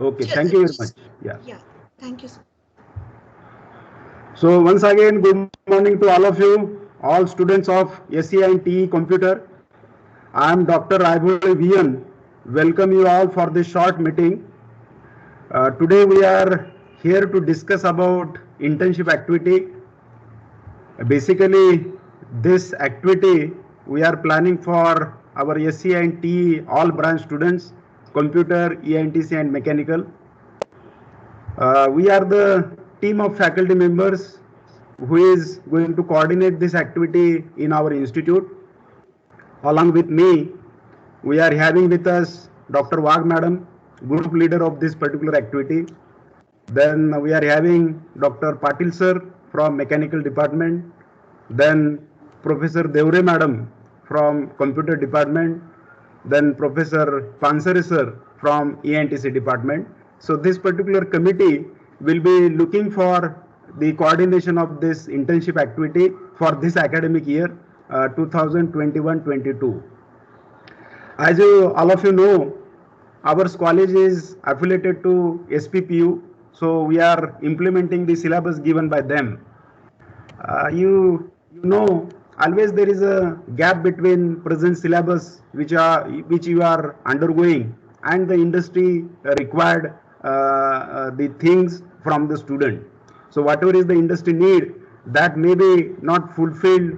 Okay, thank you very much. Yeah. Yeah, thank you, sir. So once again, good morning to all of you, all students of SCI and TE Computer. I am Dr. Raiboli Vian. Welcome you all for this short meeting. Today we are here to discuss about internship activity. Basically, this activity we are planning for our SCI and TE all branch students, computer, ENTC and mechanical. We are the team of faculty members who is going to coordinate this activity in our institute. Along with me, we are having with us Dr. Wag Madam, group leader of this particular activity. Then we are having Dr. Patil sir from mechanical department. Then Professor Devre Madam from computer department. Then Professor Pansari sir from ENTC department. So this particular committee will be looking for the coordination of this internship activity for this academic year 2021-22. As you all of you know, our college is affiliated to SPPU, so we are implementing the syllabus given by them. You know, always there is a gap between present syllabus which you are undergoing and the industry required the things from the student. So whatever is the industry need, that may be not fulfilled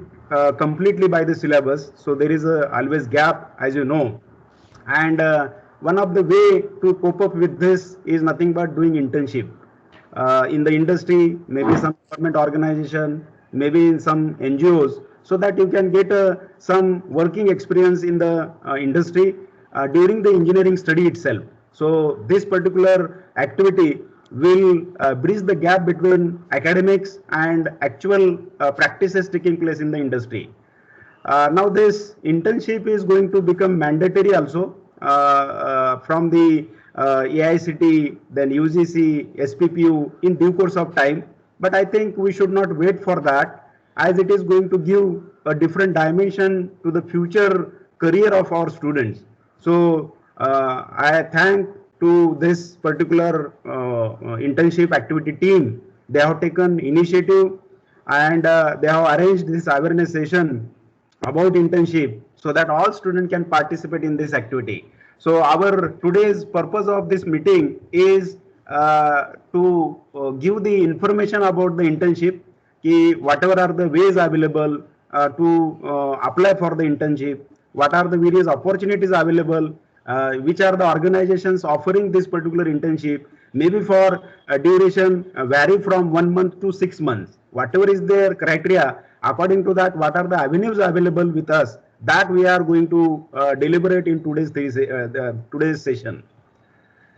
completely by the syllabus. So there is a always gap, as you know. And one of the way to cope up with this is nothing but doing internship in the industry, maybe some government organization, maybe in some NGOs, so that you can get some working experience in the industry during the engineering study itself. So this particular activity will bridge the gap between academics and actual practices taking place in the industry. Now this internship is going to become mandatory also from the AICT, then UGC, SPPU in due course of time. But I think we should not wait for that, as it is going to give a different dimension to the future career of our students. So I thank to this particular internship activity team. They have taken initiative and they have arranged this awareness session about internship so that all students can participate in this activity. So our today's purpose of this meeting is to give the information about the internship, whatever are the ways available to apply for the internship, what are the various opportunities available, which are the organizations offering this particular internship, maybe for a duration vary from 1 month to 6 months. Whatever is their criteria, according to that, what are the avenues available with us, that we are going to deliberate in today's session.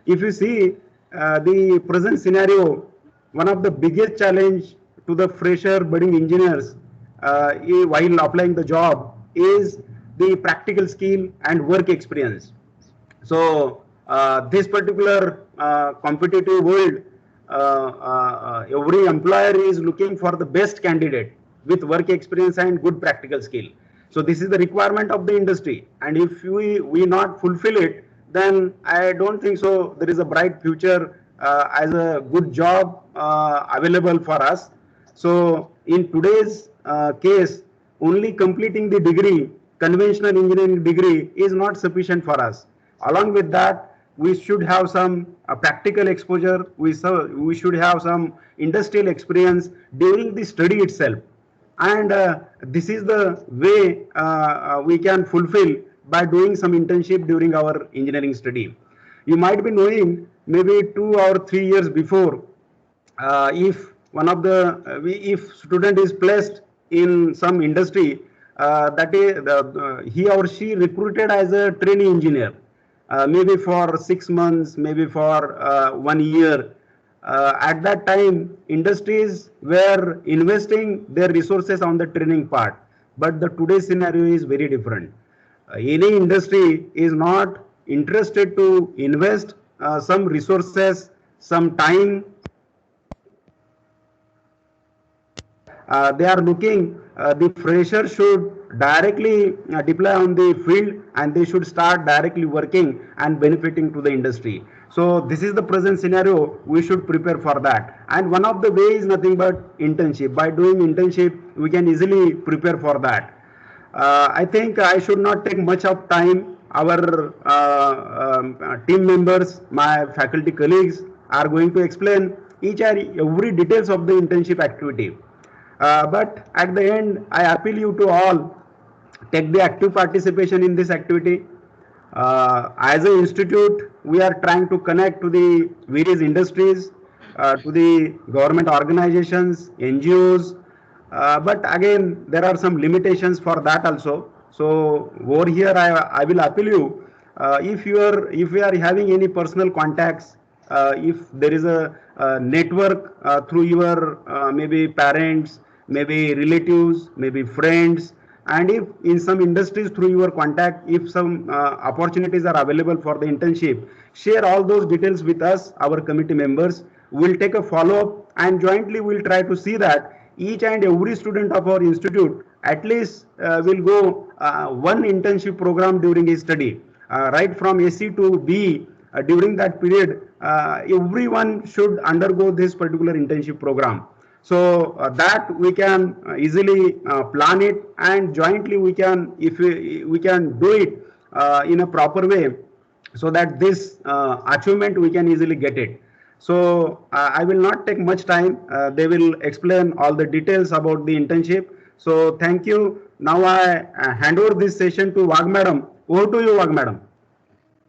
If you see the present scenario, one of the biggest challenge to the fresher budding engineers while applying the job is the practical skill and work experience. So this particular competitive world, every employer is looking for the best candidate with work experience and good practical skill. So this is the requirement of the industry, and if we not fulfill it, then I don't think so there is a bright future as a good job available for us. So in today's case, only completing the degree, conventional engineering degree, is not sufficient for us. Along with that, we should have some practical exposure. We should have some industrial experience during the study itself, and this is the way we can fulfill by doing some internship during our engineering study. You might be knowing, maybe 2 or 3 years before, if one of the if student is placed in some industry, that is he or she recruited as a trainee engineer, maybe for 6 months, maybe for 1 year. At that time, industries were investing their resources on the training part, but the today's scenario is very different. Any industry is not interested to invest some resources, some time. They are looking, the fresher should directly deploy on the field, and they should start directly working and benefiting to the industry. So this is the present scenario. We should prepare for that. And one of the way is nothing but internship. By doing internship, we can easily prepare for that. I think I should not take much of time. Our team members, my faculty colleagues are going to explain each and every details of the internship activity. But at the end, I appeal you to all, take the active participation in this activity. As an institute, we are trying to connect to the various industries, to the government organizations, NGOs, but again, there are some limitations for that also. So over here, I will appeal you, if you are having any personal contacts, if there is a network through your maybe parents, maybe relatives, maybe friends, and if in some industries through your contact, if some opportunities are available for the internship, share all those details with us, our committee members. We'll take a follow up, and jointly we'll try to see that each and every student of our institute at least will go one internship program during his study, right from AC to B. During that period, everyone should undergo this particular internship program. So that we can easily plan it, and jointly we can, if we can do it in a proper way, so that this achievement we can easily get it. So I will not take much time. They will explain all the details about the internship. So thank you. Now I hand over this session to Wag Madam. Over to you, Wag Madam.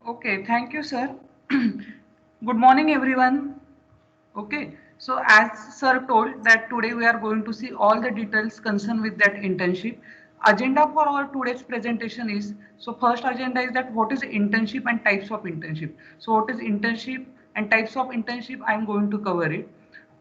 Okay, thank you, sir. Good morning, everyone. Okay, so as sir told that today we are going to see all the details concerned with that internship. Agenda for our today's presentation is, so first agenda is that what is internship and types of internship. So what is internship and types of internship, I am going to cover it.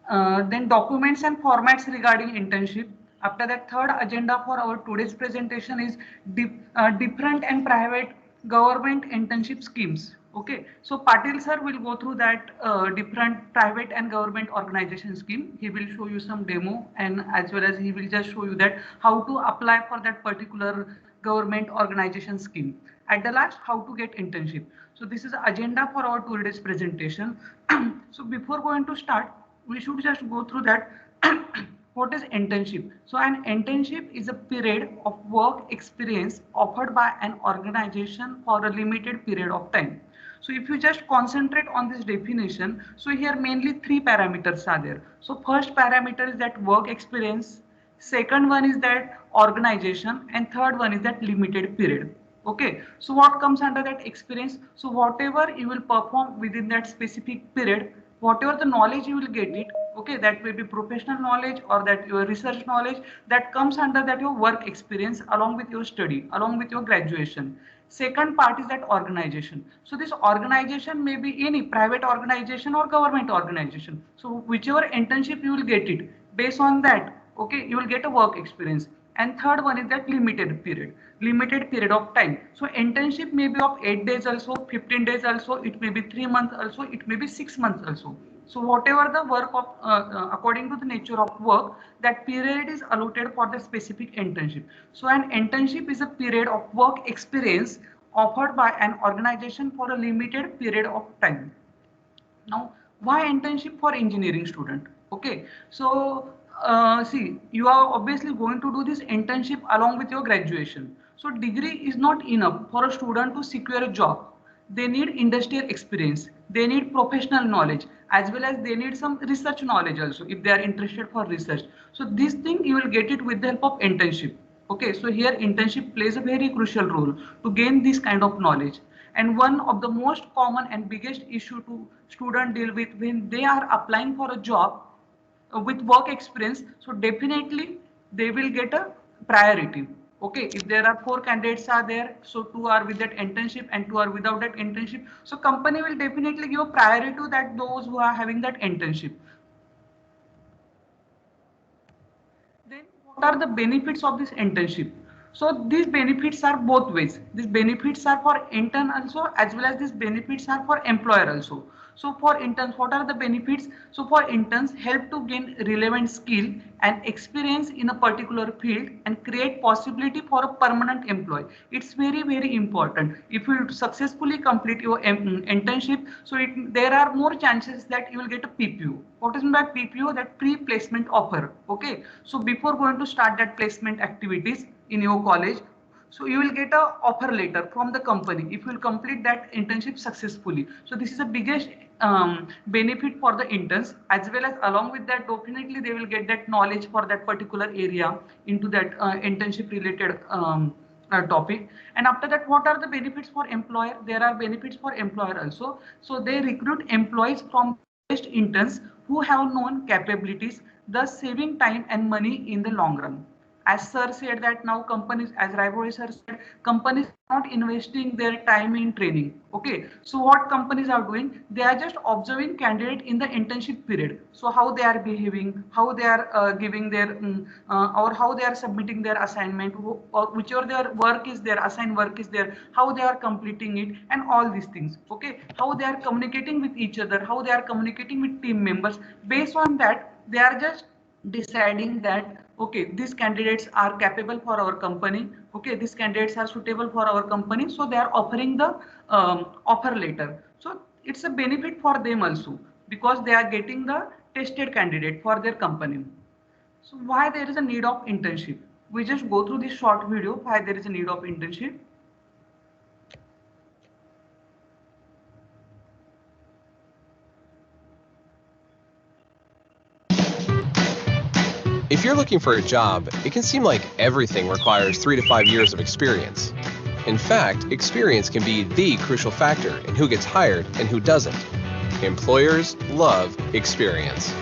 Then documents and formats regarding internship. After that, third agenda for our today's presentation is different and private government internship schemes. Okay, so Patil sir will go through that different private and government organization scheme. He will show you some demo, and as well as he will just show you that how to apply for that particular government organization scheme. At the last, how to get internship. So this is agenda for our today's presentation. So before going to start, we should just go through that. What is internship? So an internship is a period of work experience offered by an organization for a limited period of time. So if you just concentrate on this definition, so here mainly three parameters are there. So first parameter is that work experience, second one is that organization, and third one is that limited period. Okay, so what comes under that experience? So whatever you will perform within that specific period, whatever the knowledge you will get it, okay, that may be professional knowledge or that your research knowledge, that comes under that your work experience along with your study, along with your graduation. Second part is that organization. So this organization may be any private organization or government organization. So whichever internship you will get it, based on that, okay, you will get a work experience. And third one is that limited period of time. So internship may be of 8 days also, 15 days also, it may be 3 months also, it may be 6 months also. So whatever the work of, according to the nature of work, that period is allotted for the specific internship. So an internship is a period of work experience offered by an organization for a limited period of time. Now, why internship for engineering student? Okay, so see, you are obviously going to do this internship along with your graduation. So degree is not enough for a student to secure a job. They need industrial experience, they need professional knowledge, as well as they need some research knowledge also if they are interested for research. So this thing you will get it with the help of internship. Okay, so here internship plays a very crucial role to gain this kind of knowledge. And one of the most common and biggest issue to student deal with when they are applying for a job with work experience, so definitely they will get a priority. Okay, if there are 4 candidates are there, so 2 are with that internship and 2 are without that internship, so company will definitely give a priority to that those who are having that internship. Then what are the benefits of this internship? So these benefits are both ways. These benefits are for intern also, as well as these benefits are for employer also. So for interns, what are the benefits? So for interns, help to gain relevant skill and experience in a particular field and create possibility for a permanent employee. It's very, very important. If you successfully complete your internship, so there are more chances that you will get a PPO. What is meant by PPO? That pre-placement offer. Okay. So before going to start that placement activities in your college, so you will get a offer letter from the company if you will complete that internship successfully. So this is the biggest benefit for the interns, as well as along with that definitely they will get that knowledge for that particular area into that internship related topic. And after that, what are the benefits for employer? There are benefits for employer also. So they recruit employees from best interns who have known capabilities, thus saving time and money in the long run. As sir said that now companies, as Raibori sir said, companies are not investing their time in training. Okay, so what companies are doing? They are just observing candidate in the internship period. So how they are behaving, how they are giving their or how they are submitting their assignment, or whichever their work is there, assigned work is there, how they are completing it, and all these things. Okay, how they are communicating with each other, how they are communicating with team members. Based on that, they are just deciding that okay, these candidates are capable for our company, okay, these candidates are suitable for our company, so they are offering the offer letter. So it's a benefit for them also, because they are getting the tested candidate for their company. So why there is a need of internship? We just go through this short video why there is a need of internship. If you're looking for a job, it can seem like everything requires 3 to 5 years of experience. In fact, experience can be the crucial factor in who gets hired and who doesn't. Employers love experience.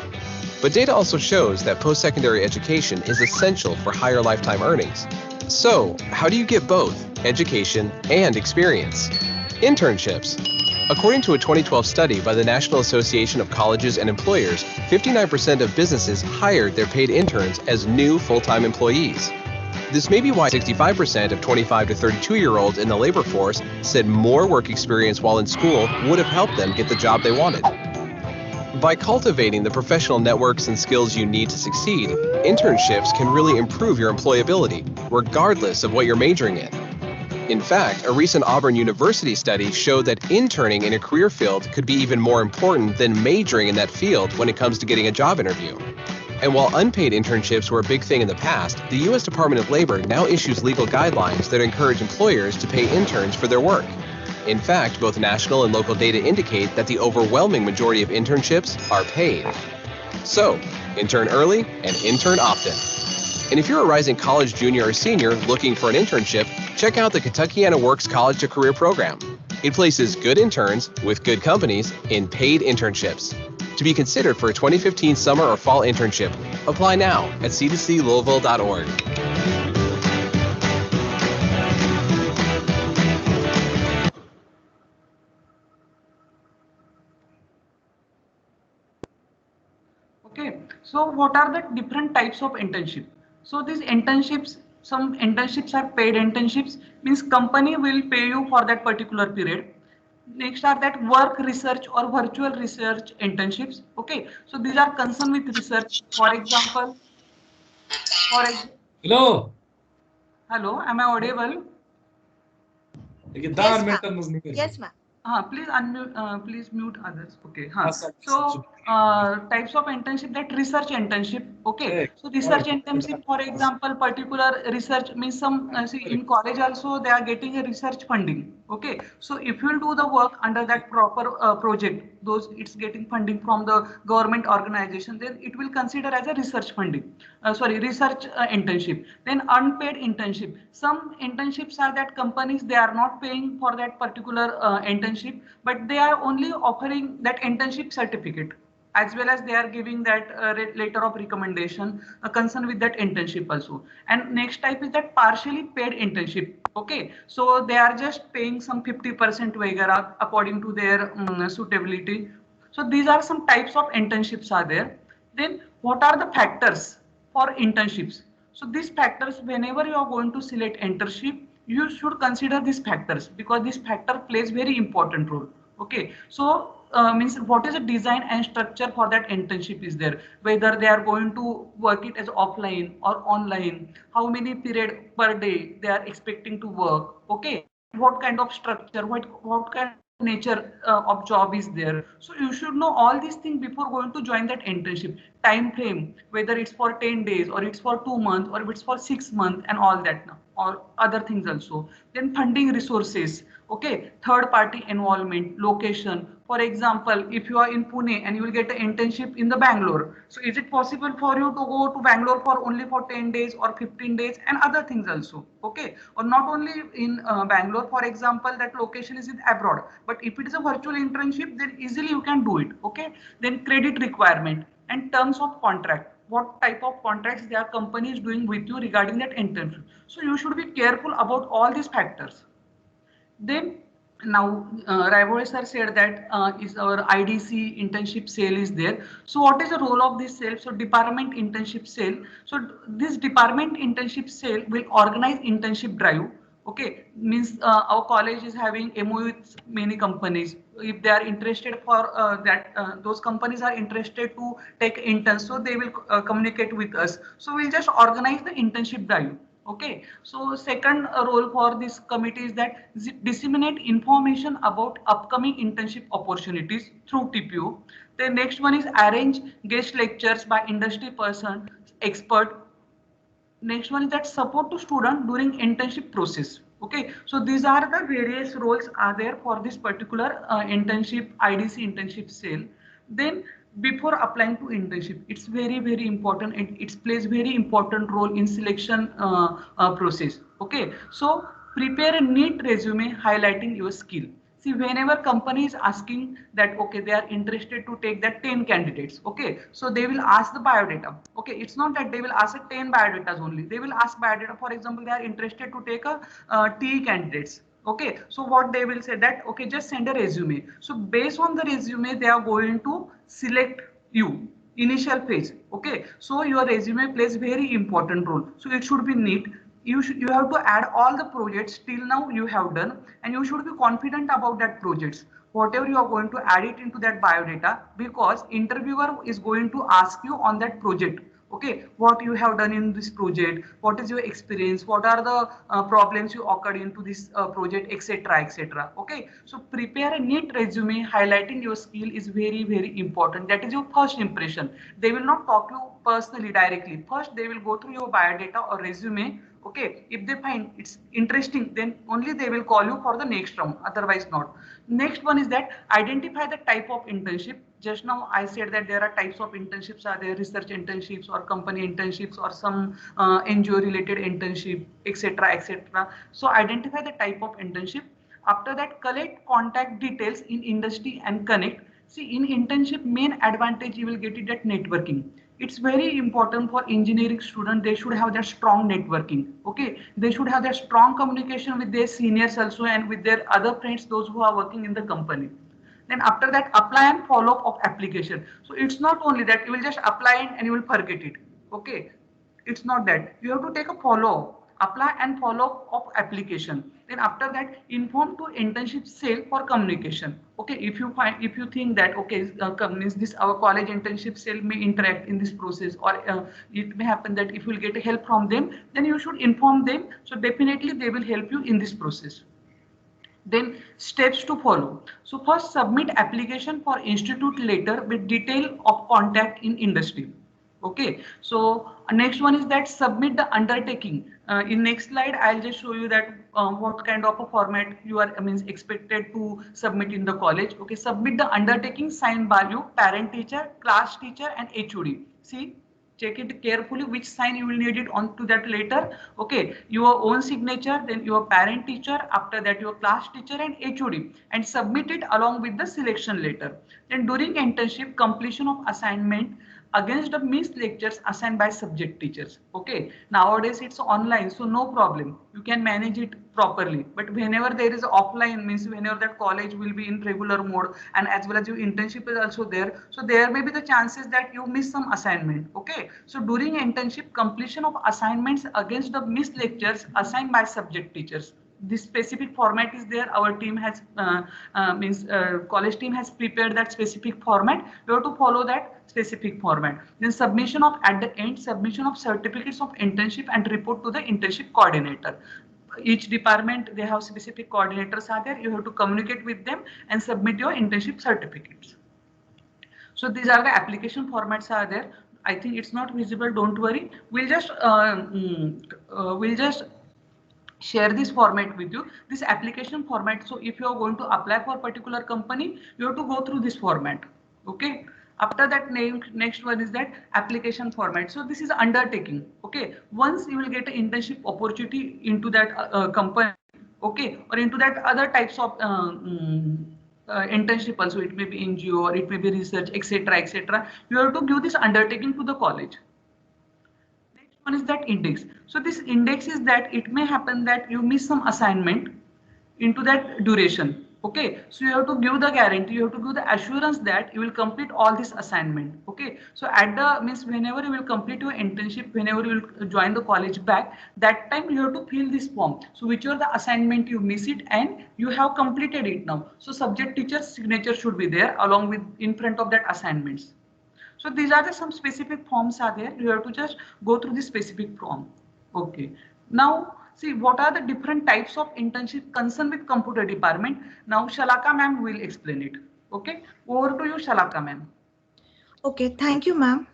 But data also shows that post-secondary education is essential for higher lifetime earnings. So, how do you get both education and experience? Internships. According to a 2012 study by the National Association of Colleges and Employers, 59% of businesses hired their paid interns as new full-time employees. This may be why 65% of 25 to 32-year-olds in the labor force said more work experience while in school would have helped them get the job they wanted. By cultivating the professional networks and skills you need to succeed, internships can really improve your employability, regardless of what you're majoring in. In fact, a recent Auburn University study showed that interning in a career field could be even more important than majoring in that field when it comes to getting a job interview. And while unpaid internships were a big thing in the past, the U.S. Department of Labor now issues legal guidelines that encourage employers to pay interns for their work. In fact, both national and local data indicate that the overwhelming majority of internships are paid. So, intern early and intern often. And if you're a rising college junior or senior looking for an internship, check out the Kentuckiana Works College to Career program. It places good interns with good companies in paid internships. To be considered for a 2015 summer or fall internship, apply now at c2clouisville.org. Okay, so what are the different types of internship? So these internships, some internships are paid internships, means company will pay you for that particular period. Next are that work research or virtual research internships. Okay, so these are concerned with research. For example, Hello. hello, am I audible? Yes, ma'am. Yes, ma'am. Please unmute, please mute others. Okay. Awesome. So types of internship, that research internship. Okay. So research internship, for example, particular research means some see in college also they are getting a research funding. Okay. So if you will do the work under that proper project, those it's getting funding from the government organization, then it will consider as a research funding. Research internship. Then unpaid internship. Some internships are that companies they are not paying for that particular internship, but they are only offering that internship certificate, as well as they are giving that letter of recommendation concerned with that internship also. And next type is that partially paid internship. Okay, so they are just paying some 50% vagara according to their suitability. So these are some types of internships are there. Then what are the factors for internships? So these factors, whenever you are going to select internship, you should consider these factors because this factor plays very important role. Okay, so means what is the design and structure for that internship is there, whether they are going to work it as offline or online, how many period per day they are expecting to work, okay, and what kind of structure, what kind of nature of job is there. So you should know all these things before going to join that internship. Time frame, whether it's for 10 days or it's for 2 months or if it's for 6 months and all that now, or other things also. Then funding resources, okay, third party involvement, location. For example, if you are in Pune and you will get an internship in the Bangalore, so is it possible for you to go to Bangalore for only for 10 days or 15 days and other things also, okay? Or not only in Bangalore, for example, that location is in abroad, but if it is a virtual internship, then easily you can do it, okay? Then credit requirement and terms of contract, what type of contracts their company is doing with you regarding that internship. So you should be careful about all these factors. Then now Raivoy sir said that is our IDC internship cell is there. So what is the role of this cell? So department internship cell. So this department internship cell will organize internship drive. Okay, means our college is having MOU with many companies. If they are interested for those companies are interested to take interns, so they will communicate with us. So we'll just organize the internship drive. Okay, so second role for this committee is that disseminate information about upcoming internship opportunities through TPO. The next one is arrange guest lectures by industry person, expert. Next one is that support to student during internship process. Okay, so these are the various roles are there for this particular internship IDC internship cell. Then before applying to internship, it's very important and it plays very important role in selection process. Okay, so prepare a neat resume highlighting your skill. See, whenever company is asking that, okay, they are interested to take that 10 candidates, okay, so they will ask the biodata. Okay, it's not that they will ask 10 biodatas only. They will ask biodata. For example, they are interested to take a TE candidates. Okay, so what they will say that, okay, just send a resume. So based on the resume, they are going to select you initial phase. Okay, so your resume plays very important role. So it should be neat. You have to add all the projects till now you have done, and you should be confident about that projects whatever you are going to add it into that biodata, because interviewer is going to ask you on that project. Okay, what you have done in this project, what is your experience, what are the problems you occurred into this project, etc, etc. Okay, so prepare a neat resume highlighting your skill is very important. That is your first impression. They will not talk you personally directly. First they will go through your biodata or resume. Okay, if they find it's interesting, then only they will call you for the next round, otherwise not. Next one is that identify the type of internship. Just now I said that there are types of internships, are there research internships or company internships or some NGO related internship, etc, etc. So identify the type of internship. After that, collect contact details in industry and connect. See, in internship, main advantage you will get it at networking. It's very important for engineering student. They should have that strong networking. Okay, they should have that strong communication with their seniors also and with their other friends, those who are working in the company. Then after that, apply and follow up of application. So it's not only that you will just apply and you will forget it. Okay, it's not that. You have to take a follow, apply and follow up of application. Then after that, inform to internship cell for communication. Okay, if you think that, okay, means this our college internship cell may interact in this process, or it may happen that if you will get help from them, then you should inform them. So definitely they will help you in this process. Then steps to follow. So first, submit application for institute letter with detail of contact in industry. Okay, so next one is that submit the undertaking. In next slide, I'll just show you that what kind of a format you are means expected to submit in the college. Okay, submit the undertaking signed by you, parent teacher, class teacher, and HOD. See, check it carefully which sign you will need it onto that letter. Okay, your own signature, then your parent teacher, after that your class teacher and HOD, and submit it along with the selection letter. Then during internship, completion of assignment, against the missed lectures assigned by subject teachers. Okay, nowadays it's online, so no problem, you can manage it properly. But whenever there is offline, means whenever that college will be in regular mode, and as well as your internship is also there, so there may be the chances that you miss some assignment. Okay, so during internship, completion of assignments against the missed lectures assigned by subject teachers, this specific format is there. Our team has college team has prepared that specific format. You have to follow that specific format. Then submission of, at the end, submission of certificates of internship and report to the internship coordinator. Each department, they have specific coordinators are there. You have to communicate with them and submit your internship certificates. So these are the application formats are there. I think it's not visible, don't worry. We'll just share this format with you, this application format. So if you are going to apply for a particular company, you have to go through this format. Okay, after that, next one is that application format. So this is undertaking. Okay, once you will get an internship opportunity into that company, okay, or into that other types of internship also, it may be NGO or it may be research, etc., etc. You have to give this undertaking to the college. One is that index. So this index is that it may happen that you miss some assignment into that duration. Okay, so you have to give the guarantee, you have to give the assurance that you will complete all this assignment. Okay, so at the means whenever you will complete your internship, whenever you will join the college back, that time you have to fill this form. So whichever the assignment you miss it and you have completed it now. So subject teacher's signature should be there along with in front of that assignments. So these are the some specific forms are there. You have to just go through this specific form. Okay. Now see what are the different types of internship concerned with computer department. Now Shalaka ma'am will explain it. Okay. Over to you, Shalaka ma'am. Okay, thank you, ma'am.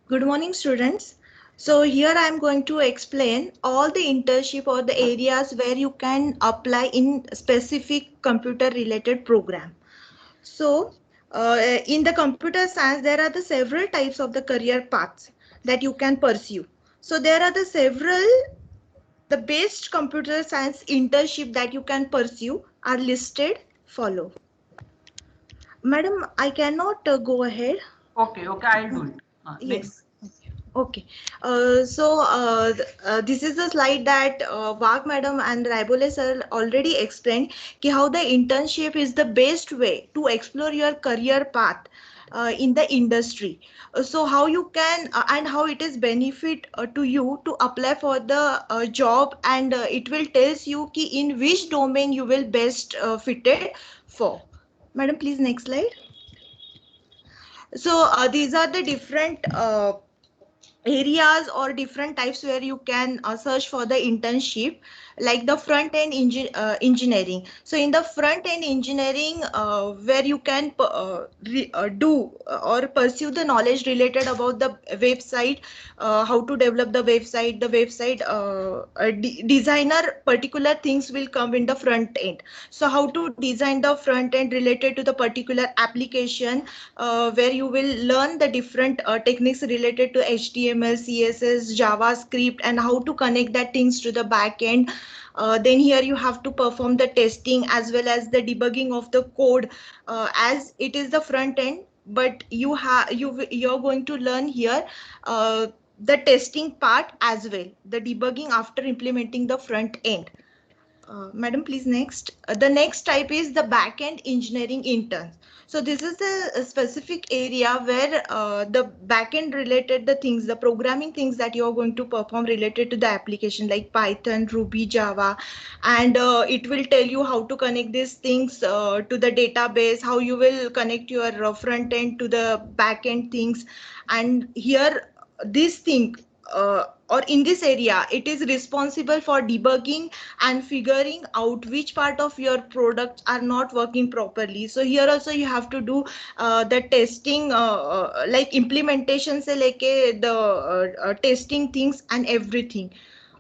Good morning, students. So here I am going to explain all the internship or the areas where you can apply in specific computer related program. So in the computer science, there are the several types of the career paths that you can pursue. So there are the best computer science internship that you can pursue are listed follow. Madam, I cannot go ahead. Okay, I'll do it. Yes. Okay, this is the slide that Wag madam and Raibole sir already explained how the internship is the best way to explore your career path in the industry. So how you can and how it is benefit to you to apply for the job, and it will tells you in which domain you will best fitted for. Madam, please next slide. So these are the different areas or different types where you can search for the internship, like the front end engineering. So in the front end engineering, where you can do or pursue the knowledge related about the website, how to develop the website, designer particular things will come in the front end. So how to design the front end related to the particular application, where you will learn the different techniques related to HTML, CSS, JavaScript, and how to connect that things to the back end. Then here you have to perform the testing as well as the debugging of the code, as it is the front end, but you're going to learn here the testing part as well, the debugging after implementing the front end. Madam, please next. The next type is the back-end engineering interns. So this is the specific area where the back-end related the things, the programming things that you are going to perform related to the application, like Python, Ruby, Java, and it will tell you how to connect these things to the database, how you will connect your front end to the back-end things. And here this thing or in this area, it is responsible for debugging and figuring out which part of your products are not working properly. So here also you have to do the testing, like implementation se leke the testing things and everything.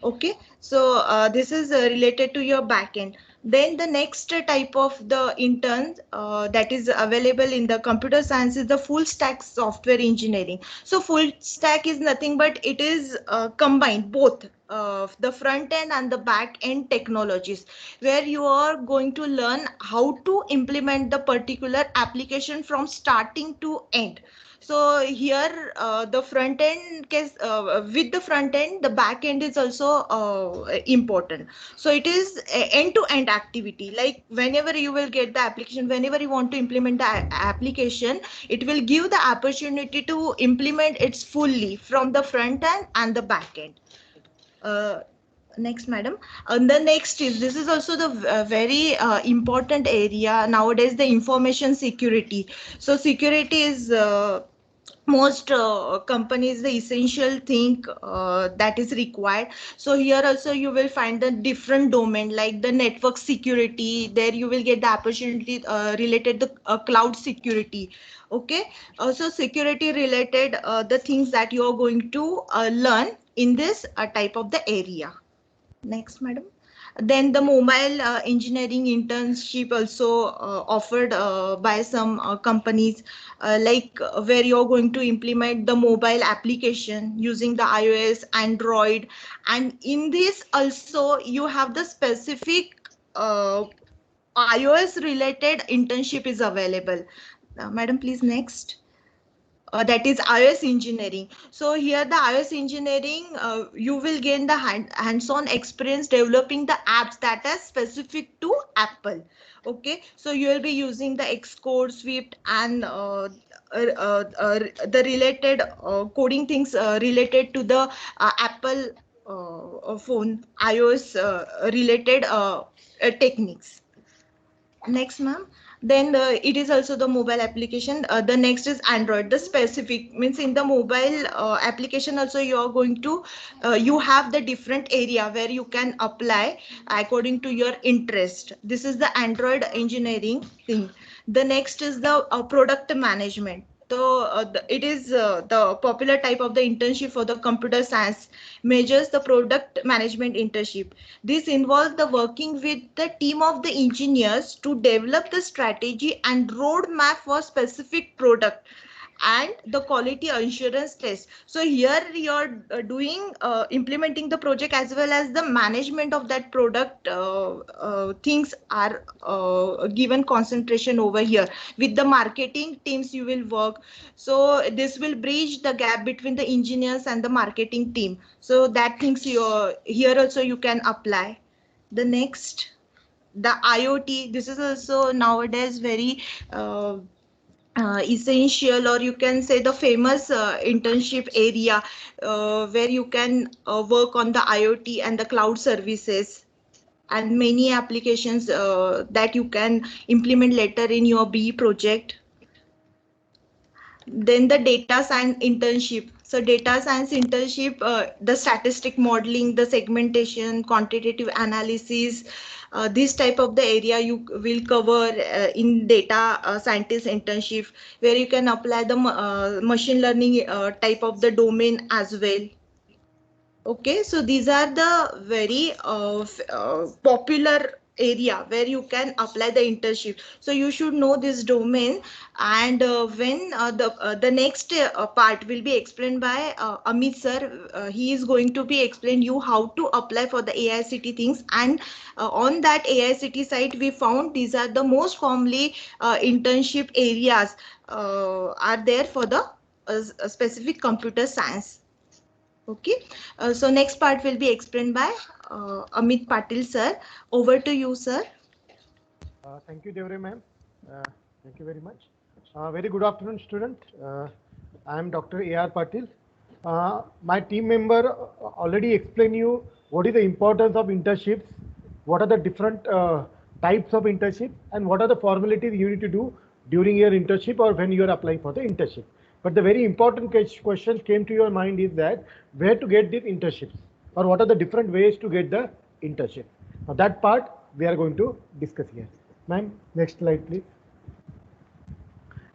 Okay, so this is related to your backend. Then the next type of the interns that is available in the computer science is the full stack software engineering. So full stack is nothing but it is combined both the front end and the back end technologies, where you are going to learn how to implement the particular application from starting to end. So here the front end case, with the front end, the back end is also important. So it is end to end activity. Like whenever you will get the application, whenever you want to implement the application, it will give the opportunity to implement it fully from the front end and the back end. Uh, Next, madam. And the next is, this is also the very important area nowadays, the information security. So security is most companies the essential thing that is required. So here also you will find the different domain, like the network security. There you will get the opportunity related to cloud security. Okay, also security related the things that you are going to learn in this type of the area. Next, madam. Then the mobile engineering internship also offered by some companies, where you're going to implement the mobile application using the iOS, Android, and in this also you have the specific uh, iOS related internship is available. Madam, please next. That is iOS engineering. So here the iOS engineering, you will gain the hands-on experience developing the apps that are specific to Apple. Okay, so you will be using the Xcode, Swift, and the related coding things related to the Apple phone iOS related techniques. Next, ma'am. Then it is also the mobile application. The next is Android. The specific means in the mobile application also you are going to you have the different area where you can apply according to your interest. This is the Android engineering thing. The next is the product management. So it is the popular type of the internship for the computer science majors, the product management internship. This involves the working with the team of the engineers to develop the strategy and roadmap for specific product and the quality assurance test. So here you're doing implementing the project as well as the management of that product. Things are given concentration over here. With the marketing teams you will work. So this will bridge the gap between the engineers and the marketing team. So that things you here also you can apply. The next, the IoT. This is also nowadays very essential, or you can say the famous internship area where you can work on the IoT and the cloud services and many applications that you can implement later in your B project. Then the data science internship. So data science internship, the statistic modeling, the segmentation, quantitative analysis, this type of the area you will cover in data scientist internship, where you can apply the machine learning type of the domain as well. Okay, so these are the very popular area where you can apply the internship. So you should know this domain. And when the next part will be explained by Amit sir. He is going to be explain you how to apply for the AICT things. And on that AICT site, we found these are the most commonly internship areas are there for the specific computer science. Okay, so next part will be explained by Amit Patil sir. Over to you, sir. Thank you, Devre ma'am. Thank you very much. Very good afternoon, student. I am Dr. A.R. Patil. My team member already explained you what is the importance of internships, what are the different types of internship, and what are the formalities you need to do during your internship or when you are applying for the internship. But the very important question came to your mind is that where to get these internships, or what are the different ways to get the internship. Now that part we are going to discuss here. Ma'am, next slide please.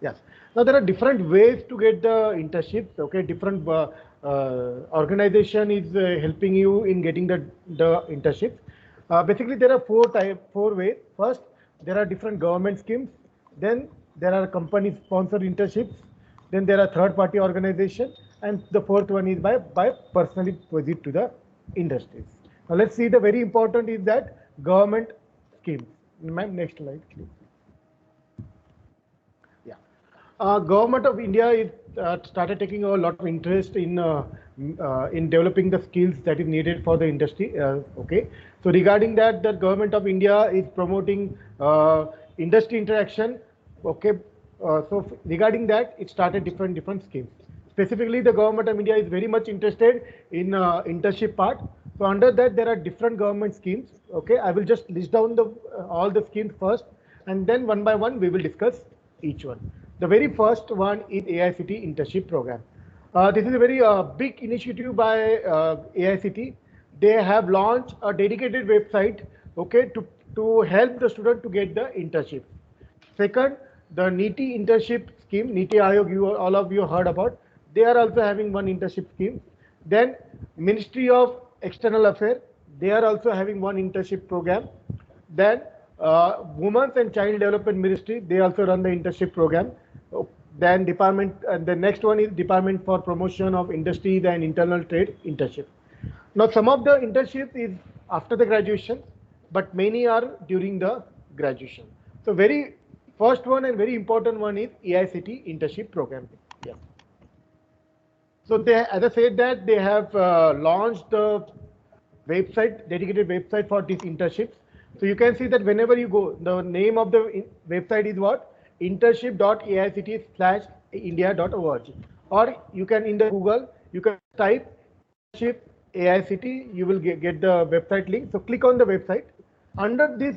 Yes. Now there are different ways to get the internship. Okay, different organization is helping you in getting the internship. Basically, there are four ways. First, there are different government schemes. Then there are company-sponsored internships. Then there are third-party organization, and the fourth one is by personally visit to the industries. Now let's see, the very important is that government schemes. Ma'am, next slide, please. Yeah. Government of India is started taking a lot of interest in developing the skills that is needed for the industry. Okay, so regarding that, the government of India is promoting industry interaction. Okay, so regarding that, it started different schemes. Specifically, the government of India is very much interested in internship part. So under that, there are different government schemes. Okay, I will just list down the all the schemes first, and then one by one we will discuss each one. The very first one is AICT internship program. This is a very big initiative by AICT. They have launched a dedicated website, okay, to help the student to get the internship. Second, the NITI internship scheme, NITI Aayog, all of you heard about. They are also having one internship scheme. Then Ministry of External Affairs, they are also having one internship program. Then Women's and Child Development Ministry, they also run the internship program. Then department, the next one is Department for Promotion of Industries and Internal Trade internship. Now some of the internships is after the graduation, but many are during the graduation. So very first one and very important one is AICT internship program. Yeah. So they, as I said, that they have launched the website, dedicated website for these internships. So you can see that whenever you go, the name of the website is what? internship.aict/india.org, or you can in the Google, you can type internship AICT, you will get the website link. So click on the website. Under this,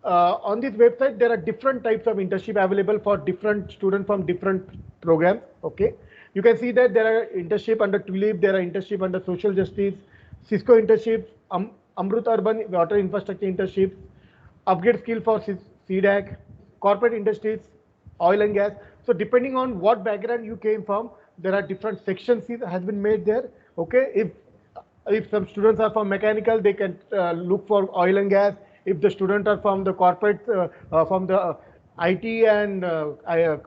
on this website, there are different types of internship available for different students from different programs. Okay, you can see that there are internship under TULIP, there are internship under social justice, Cisco internships, Amrut Urban Water Infrastructure internships, upgrade skill for CDAC, corporate industries, oil and gas. So depending on what background you came from, there are different sections has been made there. Okay, if some students are from mechanical, they can look for oil and gas. If the students are from the corporate, from the IT and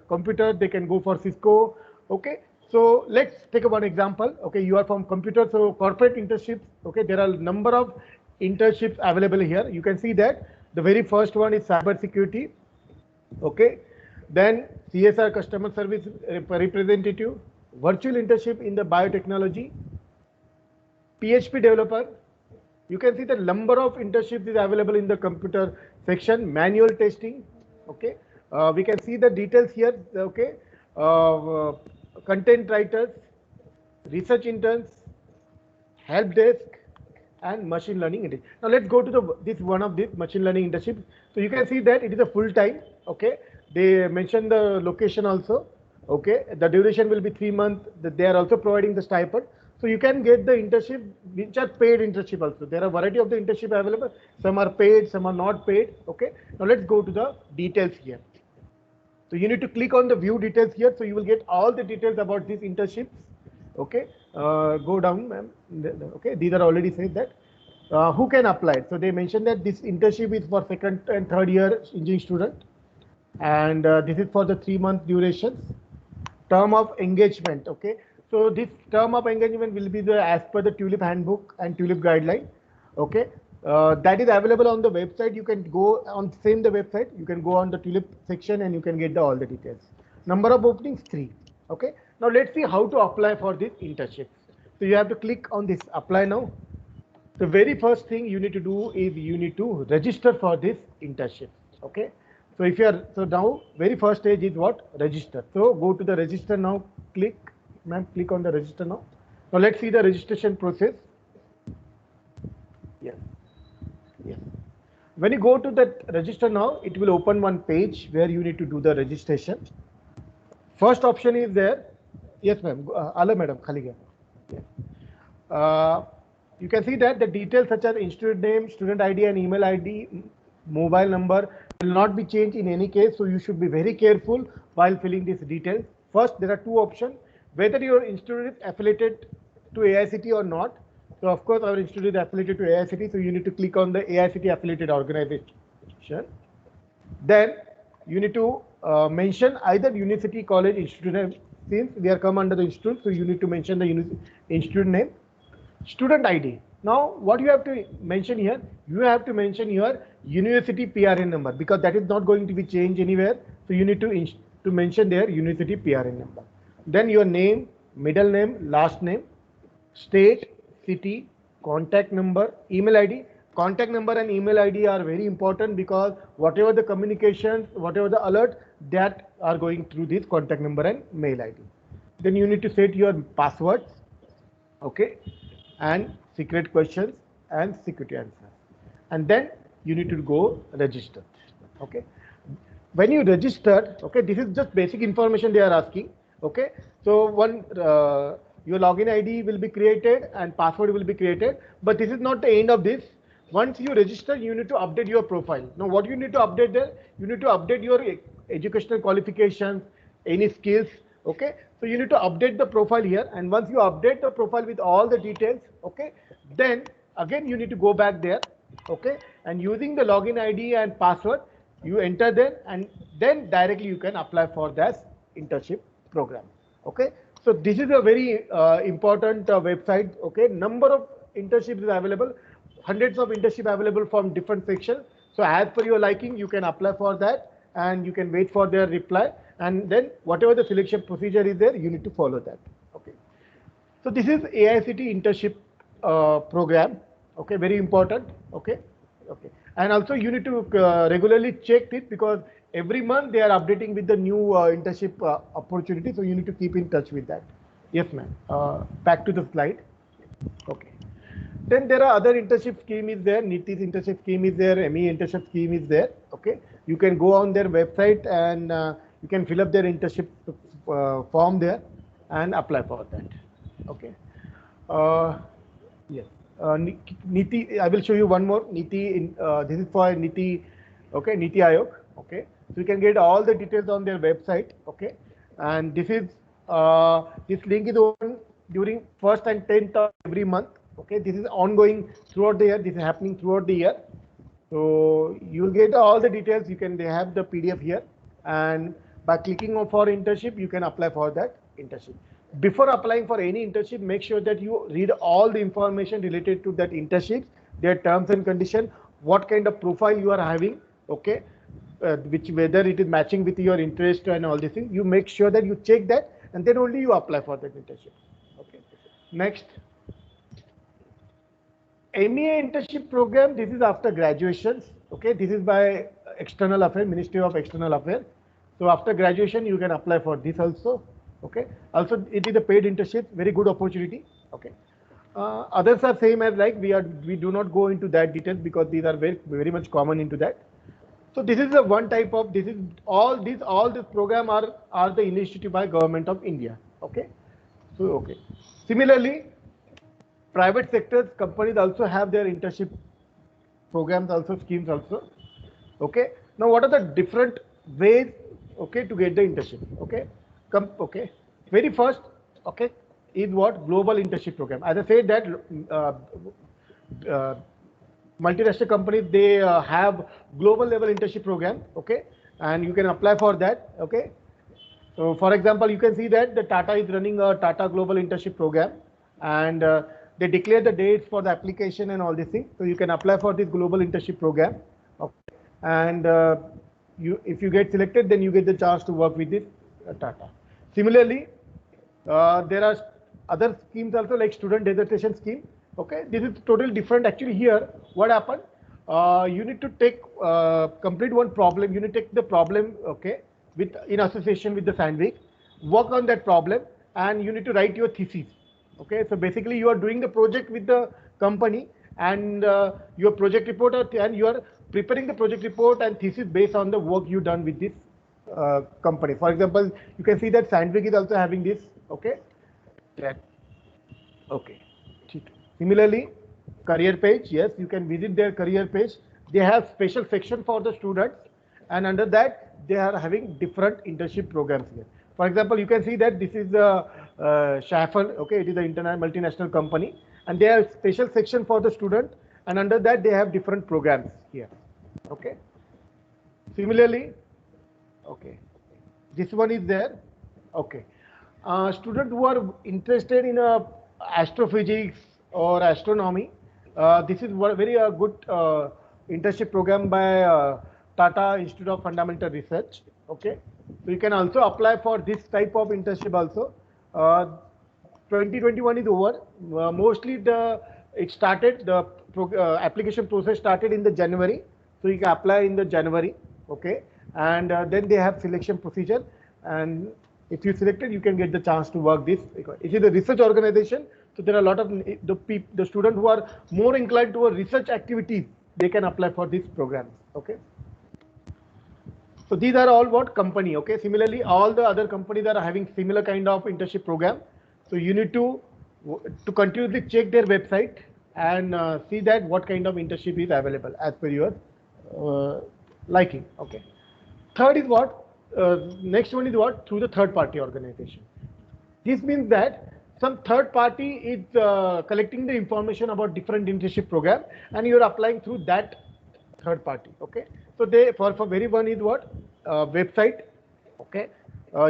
computer, they can go for Cisco. Okay, so let's take one example. Okay, you are from computer, so corporate internships. Okay, there are a number of internships available here. You can see that the very first one is cyber security. Okay, then CSR customer service representative, virtual internship in the biotechnology, PHP developer. You can see the number of internships is available in the computer section, manual testing. Okay, we can see the details here. Okay, content writers, research interns, help desk, and machine learning. Now let's go to this one of these machine learning internship. So you can see that it is a full time. Okay, they mentioned the location also. Okay, the duration will be 3 months. They are also providing the stipend. So you can get the internship which are paid internship also. There are a variety of the internship available. Some are paid, some are not paid. Okay, now let's go to the details here. So you need to click on the view details here. So you will get all the details about these internships. Okay, go down, ma'am. Okay, these are already said that. Who can apply? So they mentioned that this internship is for second and third year engineering student, and this is for the 3-month durations. Term of engagement. Okay, so this term of engagement will be as per the TULIP handbook and TULIP guideline. Okay, that is available on the website. You can go on the website. You can go on the TULIP section and you can get all the details. Number of openings 3. Okay, now let's see how to apply for this internship. So you have to click on this apply now. The very first thing you need to do is you need to register for this internship. Okay, so if you are, so now very first stage is what? Register. So go to the register now. Click, ma'am, click on the register now. Now let's see the registration process. Yes, yes. When you go to that register now, it will open one page where you need to do the registration. First option is there. Yes, ma'am. Ala madam, khali gaya. You can see that the details such as institute name, student ID and email ID, mobile number will not be changed in any case. So you should be very careful while filling these details. First, there are 2 options, whether your institute is affiliated to AICT or not. So of course, our institute is affiliated to AICT. So you need to click on the AICT affiliated organization. Then you need to mention either university, college, institute name. Since we are come under the institute, so you need to mention the institute name. Student ID. Now, what you have to mention here, you have to mention your university PRN number, because that is not going to be changed anywhere. So you need to mention their university PRN number. Then your name, middle name, last name, state, city, contact number, email ID. Contact number and email ID are very important, because whatever the communications, whatever the alert, that are going through this contact number and mail ID. Then you need to set your passwords, okay, and secret questions and security answers. And then you need to go register, okay. When you register, okay, this is just basic information they are asking, okay. So your login ID will be created and password will be created, but this is not the end of this. Once you register, you need to update your profile. Now, what you need to update there? You need to update your educational qualifications, any skills, okay. So you need to update the profile here, and once you update the profile with all the details, okay, then again you need to go back there, okay, and using the login ID and password, you enter there, and then directly you can apply for that internship program, okay. So this is a very important website, okay. Number of internships is available, hundreds of internships available from different sections. So as per your liking, you can apply for that, and you can wait for their reply, and then whatever the selection procedure is there, you need to follow that, okay. So this is AICTE internship program, okay, very important, okay. And also you need to regularly check it, because every month they are updating with the new internship opportunity, so you need to keep in touch with that. Yes, ma'am. Back to the slide. Okay. Then there are other internship scheme is there, NITI's internship scheme is there, ME internship scheme is there, okay. You can go on their website and you can fill up their internship form there and apply for that, okay. Yes. NITI, I will show you one more. NITI, this is for NITI, okay, NITI Aayog, okay. So you can get all the details on their website, okay. And this is, this link is open during 1st and 10th of every month, okay. This is ongoing throughout the year. This is happening throughout the year. So you will get all the details. They have the PDF here, and by clicking on for internship, you can apply for that internship. Before applying for any internship, make sure that you read all the information related to that internship, their terms and conditions, what kind of profile you are having, okay, whether it is matching with your interest and all these things. You make sure that you check that, and then only you apply for that internship. Okay. Next, MEA internship program. This is after graduations. Okay, this is by External Affairs, Ministry of External Affairs. So after graduation, you can apply for this also. Okay. Also, it is a paid internship, very good opportunity. Okay. Others are same as like we do not go into that details, because these are very much common into that. So this is the one type of, this is all this program are the initiative by Government of India. Okay. So okay. Similarly, private sectors companies also have their internship programs also, schemes also. Okay. Now what are the different ways, okay, to get the internship? Okay. Okay. Very first, okay, is what? Global internship program. As I said that multinational companies, they have global level internship program, okay, and you can apply for that, okay. So for example, you can see that the Tata is running a Tata Global Internship Program, and they declare the dates for the application and all these things. So you can apply for this Global Internship Program, okay. And if you get selected, then you get the chance to work with this Tata. Similarly, there are other schemes also, like Student Dissertation Scheme. Okay, this is totally different. Actually, here what happened? You need to take complete one problem. You need to take the problem, okay, in association with the Sandvik, work on that problem, and you need to write your thesis. Okay, so basically you are doing the project with the company, and your project report, and you are preparing the project report and thesis based on the work you done with this company. For example, you can see that Sandvik is also having this. Okay, okay. Similarly, career page, yes, you can visit their career page. They have special section for the students, and under that they are having different internship programs here. For example, you can see that this is the Schaeffler, okay, it is an multinational company, and they have special section for the student, and under that they have different programs here. Okay. Similarly, okay, this one is there. Okay, students who are interested in astrophysics or astronomy, This is very good internship program by Tata Institute of Fundamental Research. Okay, so you can also apply for this type of internship also. 2021 is over. Mostly it started the application process started in the January, so you can apply in the January. Okay, and then they have selection procedure, and if you selected, you can get the chance to work this. It is a research organization, so there are a lot of the students who are more inclined toward research activities. They can apply for these programs. Okay. So these are all what company. Okay. Similarly, all the other companies are having similar kind of internship program. So you need to continuously check their website and see that what kind of internship is available as per your liking. Okay. Third is what? Next one is what? Through the third party organization. This means that some third party is collecting the information about different internship program, and you are applying through that third party. Okay. So they for very one is what? Website. Okay.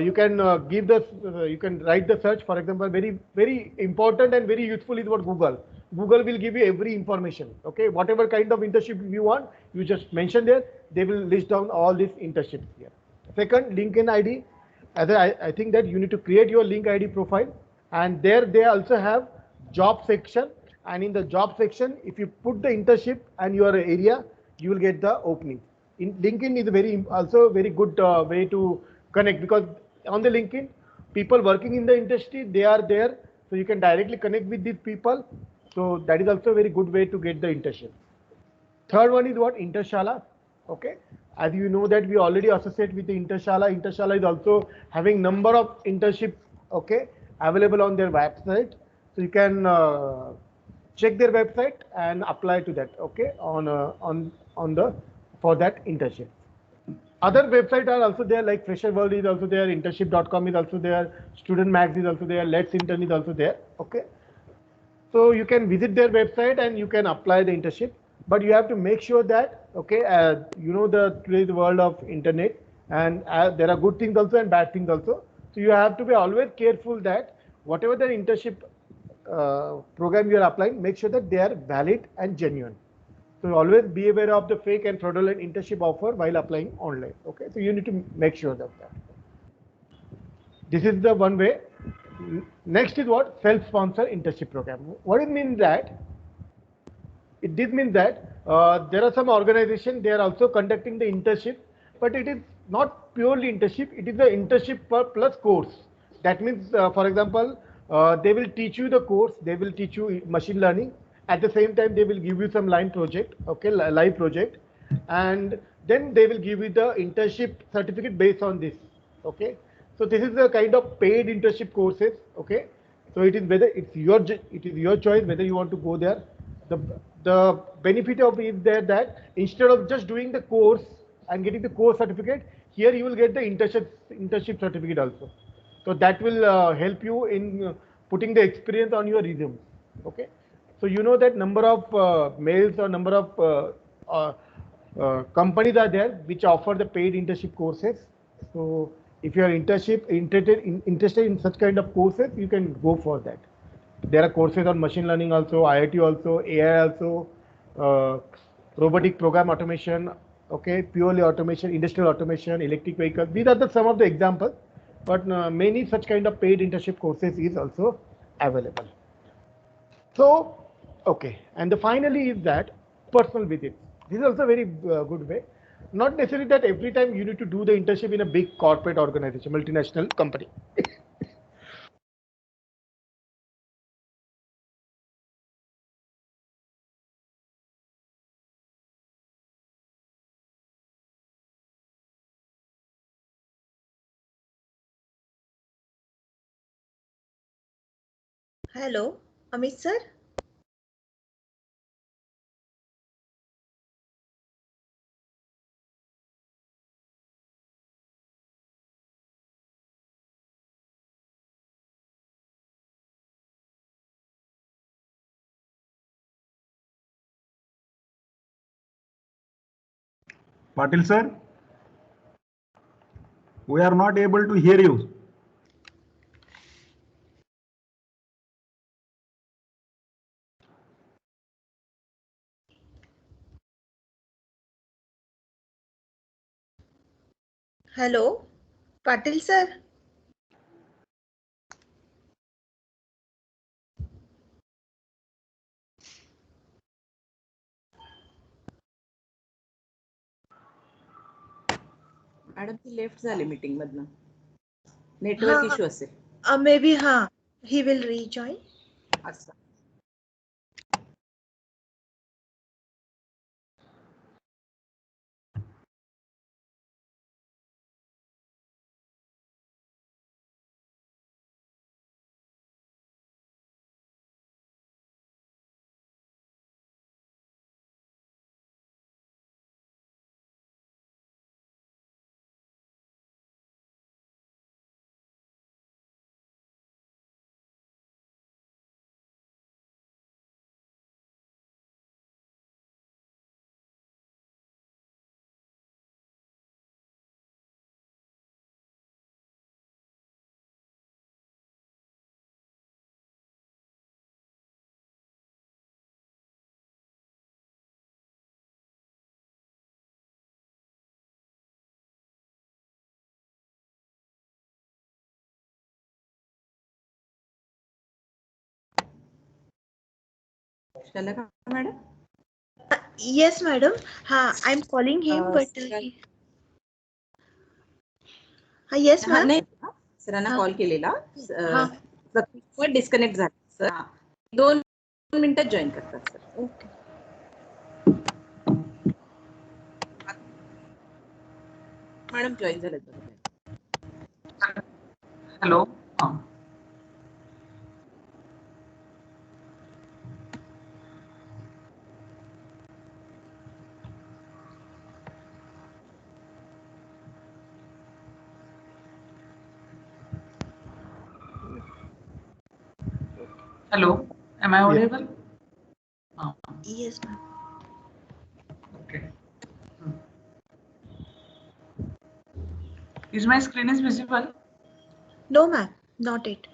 You can give the you can write the search. For example, very important and very useful is what Google. Google will give you every information. Okay, whatever kind of internship you want, you just mention there. They will list down all these internships here. Second, LinkedIn ID. As I think that you need to create your link ID profile, and there they also have job section. And in the job section, if you put the internship and your area, you will get the opening. In LinkedIn is also very good way to connect, because on the LinkedIn, people working in the industry, they are there, so you can directly connect with these people. So that is also a very good way to get the internship. Third one is what? Intershala. Okay, as you know that we already associate with the Intershala. Intershala is also having number of internship, okay, available on their website, so you can check their website and apply to that. Okay, on the for that internship. Other websites are also there, like Fresher World is also there, internship.com is also there, Student Max is also there, Let's Intern is also there. Okay, so you can visit their website and you can apply the internship, but you have to make sure that, okay, you know today's world of internet, and there are good things also and bad things also. So you have to be always careful that whatever the internship program you are applying, make sure that they are valid and genuine. So always be aware of the fake and fraudulent internship offer while applying online. Okay, so you need to make sure of that. This is the one way. Next is what? Self-sponsor internship program. What it means that? This means that there are some organizations, they are also conducting the internship, but it is not purely internship, it is the internship plus course. That means, for example, they will teach you the course, they will teach you machine learning. At the same time, they will give you some line project, okay, live project, and then they will give you the internship certificate based on this. Okay, so this is the kind of paid internship courses. Okay, so it is whether it is your choice whether you want to go there. The benefit of it is there that instead of just doing the course and getting the course certificate, here you will get the internship certificate also. So that will help you in putting the experience on your resume. Okay, so you know that number of mails or number of companies are there which offer the paid internship courses. So if you are interested in such kind of courses, you can go for that. There are courses on machine learning also, IoT also, AI also, robotic program automation, okay, purely automation, industrial automation, electric vehicles. These are some of the examples, but many such kind of paid internship courses is also available. So, okay, and the finally is that personal visit. This is also a very good way. Not necessarily that every time you need to do the internship in a big corporate organization, multinational company. Hello, Amit sir. Patil sir, we are not able to hear you. Hello, Patil sir. Madam ती left झाली meeting मधनं network issue असेल Maybe he will rejoin. असं चला का madam Yes, madam. I'm calling him, but yes, ma'am. नाही सरांना call केलेला डिस्कनेक्ट झाला सर 2 मिनिटात जॉईन करतात सर Okay. मॅडम जॉईन झाले Hello. Hello. Am I audible? Yes, ma'am. Okay. Is my screen is visible? No, ma'am. Not it.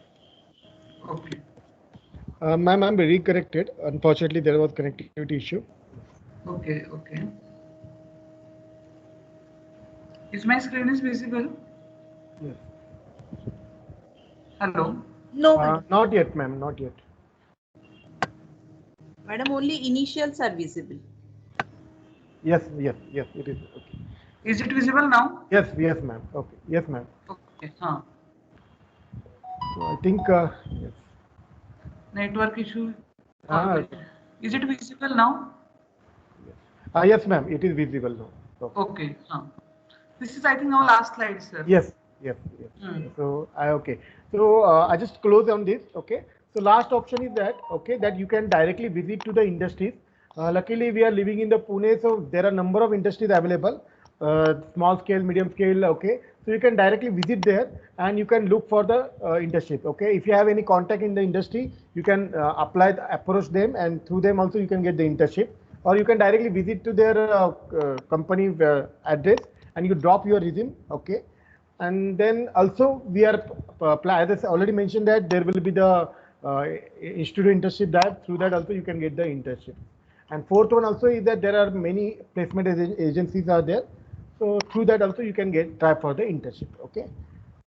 Okay. Ma'am, I'm recorrected. Unfortunately, there was connectivity issue. Okay. Okay. Is my screen is visible? Yes. Hello. No, madam. Not yet, ma'am. Not yet. Madam only initials are visible Yes, yes, yes. It is. Okay. Is it visible now? Yes, yes, ma'am. Okay. Yes, ma'am. Okay. So I think yes. Network issue. Ah, Is it visible now? yes, ma'am. It is visible now. Okay. This is, I think, our last slide, sir. Yes, yes, yes. So okay. So I just close on this. Okay. So last option is that that you can directly visit to the industries. Luckily, we are living in the Pune, so there are number of industries available, small scale, medium scale. Okay. So you can directly visit there and you can look for the internship. Okay. If you have any contact in the industry, you can approach them, and through them also you can get the internship. Or you can directly visit to their company address and you drop your resume. Okay. And then also we are as I already mentioned that there will be the institute internship, that through that also you can get the internship. And fourth one also is that there are many placement agencies are there, so through that also you can get try for the internship. Okay.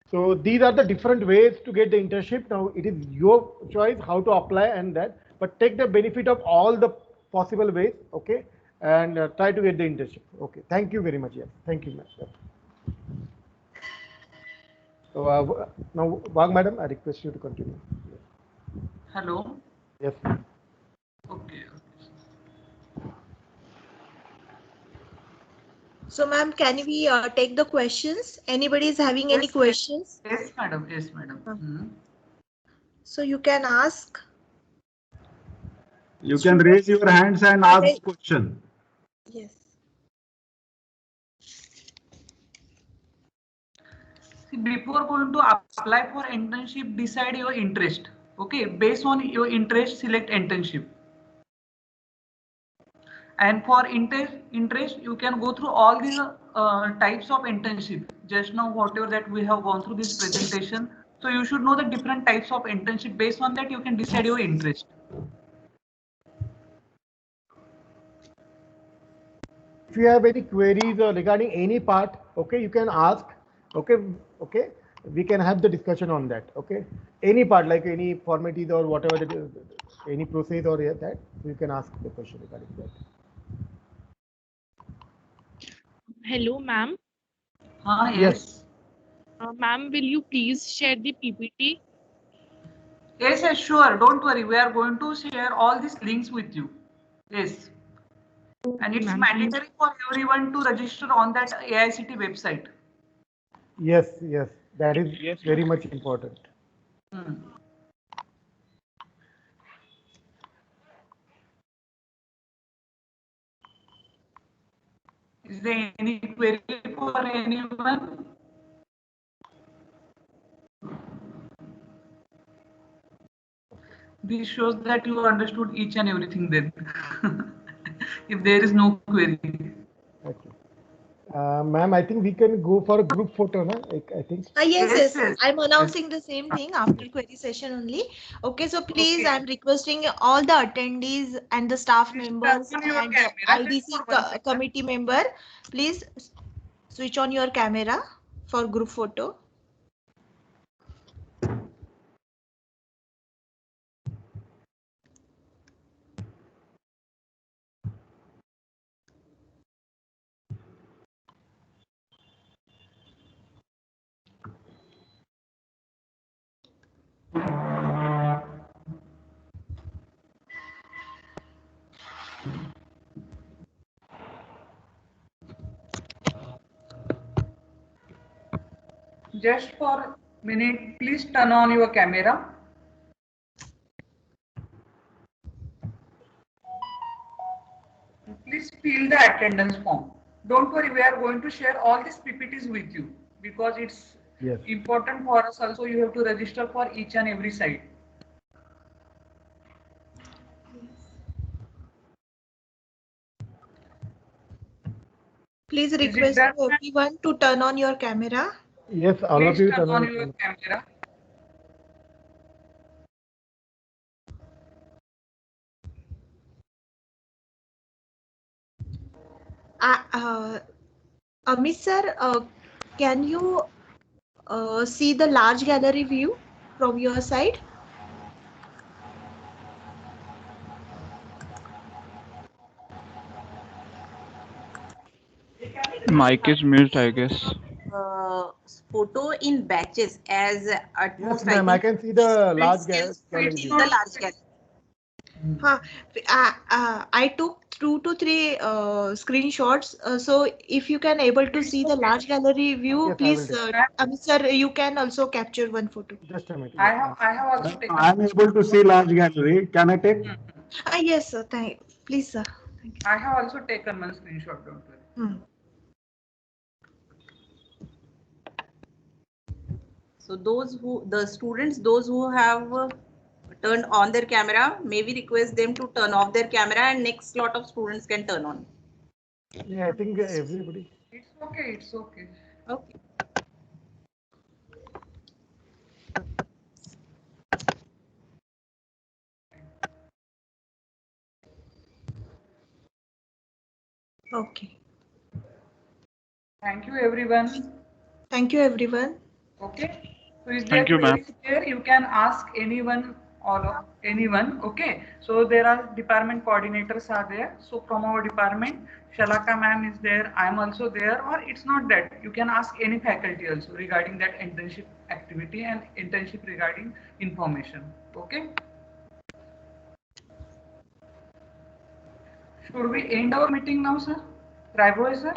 So these are the different ways to get the internship. Now it is your choice how to apply and that, but take the benefit of all the possible ways. Okay. And try to get the internship. Okay. Thank you very much. Yes. Thank you, ma'am. So now, Wag madam, I request you to continue. Hello. Yes. Okay. So, ma'am, can we take the questions? Anybody is having any questions? Yes, madam. Yes, madam. So you can ask. You can raise your hands and ask the question. Yes. See, before going to apply for internship, decide your interest. Okay, based on your interest, select internship. And for interest, you can go through all the types of internship. Just now, whatever that we have gone through this presentation. So you should know the different types of internship. Based on that, you can decide your interest. If you have any queries regarding any part, okay, you can ask. Okay, okay. We can have the discussion on that. Okay, any part like any formalities or whatever that is, any process or that you can ask the question regarding that. Hello, ma'am. Yes. Ma'am, will you please share the PPT? Yes, yes, sure. Don't worry. We are going to share all these links with you. Yes. And it's Ma'am, mandatory for everyone to register on that AICT website. Yes, yes, that is very much important. Hmm. Is there any query for anyone? This shows that you understood each and everything then. If there is no query. Okay. Ma'am, I think we can go for a group photo, na? I think. Yes, Yes, yes. yes. I'm announcing the same thing after query session only. Okay, so please, Okay. I'm requesting all the attendees and the staff Please members turn on your and camera just IDC for 1 second. committee member, please switch on your camera for group photo. Just for a minute, please turn on your camera. Please fill the attendance form. Don't worry, we are going to share all these PPTs with you because it's Yes. important for us also. You have to register for each and every site. Please Is it request done? everyone to turn on your camera. Yes, all of Please you turn on turn your on. camera. Amit sir, can you see the large gallery view from your side? Mic is mute, I guess. Photo in batches as at Yes, most ma'am, I can see the large can gallery see view. the large gallery. I took 2 to 3 screenshots. So if you can able to see the large gallery view, Yes, please, I will Amit sir, you can also capture one photo. Just a minute. I Yes, have also taken. I am able to see large gallery. Can I take? Yes, sir. Please, sir. Thank you. I have also taken one screenshot. Don't worry. Hmm. So the students, those who have turned on their camera, maybe request them to turn off their camera and next lot of students can turn on. Yeah, I think everybody. It's okay. It's okay. Okay. Okay. Thank you, everyone. Thank you, everyone. Okay. So is there Thank you, ma'am. queries there? You can ask anyone, anyone. Okay. So there are department coordinators are there. So from our department, Shalaka ma'am is there. I am also there. Or it's not that. You can ask any faculty also regarding that internship activity and internship regarding information. Okay. Should we end our meeting now, sir? Raiboy, sir?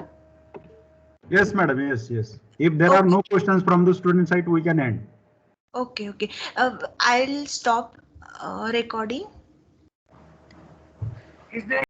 Yes, madam. Yes, yes. If there are no questions from the student side, we can end. Okay, okay. I'll stop recording. Is there